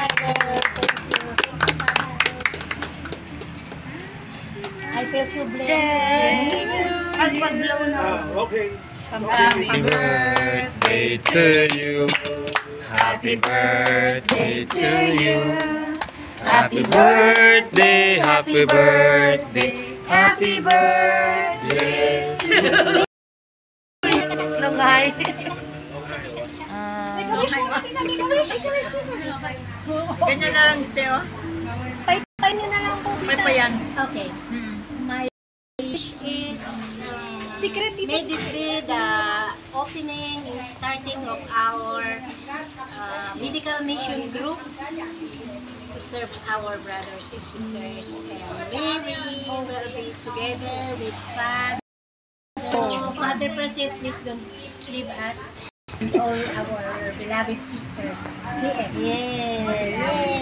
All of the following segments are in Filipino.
Father. Thank you. I feel so blessed. Okay. Happy birthday to you. Happy birthday to you. Happy birthday, happy birthday, happy birthday to you. Langay. Ganyan na lang, Teo. Pay nyo na lang po. May pa yan. Okay. My wish is may this be the opening and starting of our medical mission group to serve our brothers and sisters, and maybe we will be together with Father. Father President, please don't leave us, all our beloved sisters. CM. Yay!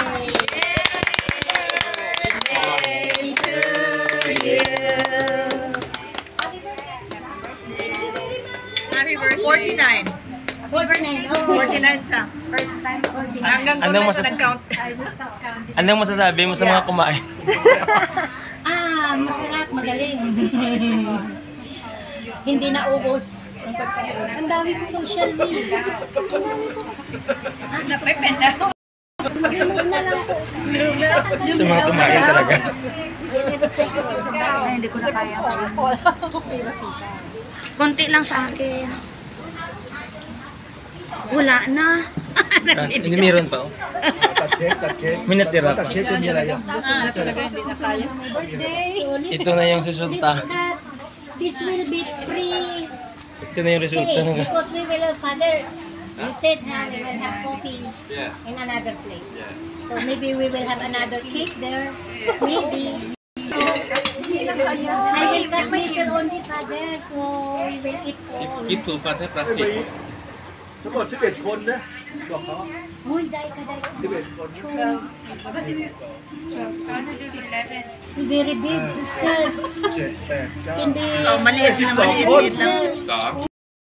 Happy birthday. 49. 49. Oh. 49 siya. First time 49. Hanggang doon na siya nag-count. I will stop counting. Anong masasabi mo sa mga kumain? Masarap, magaling. Hindi na ubos ang pagkain. Ang dami po social media. Napipenda ko. Mag-remove na lang po. Sa mga kumain talaga. Hindi ko na kaya. Konti lang sa akin. Wala na. Hindi meron pa. May natira pa. Ito na yung resulta. This will be free. Ito na yung resulta. Because we will have Father. You said na we will have coffee in another place. So maybe we will have another cake there. Maybe. I will cut my hair only, Father. So we will eat all. Ito, Father, plastic. ทั้งหมด11 คนนะบอกเขา Uy, dai ka. 11 คน Very big, sister. 7 8 9 Hindi. Oh, maliit na maliit lang.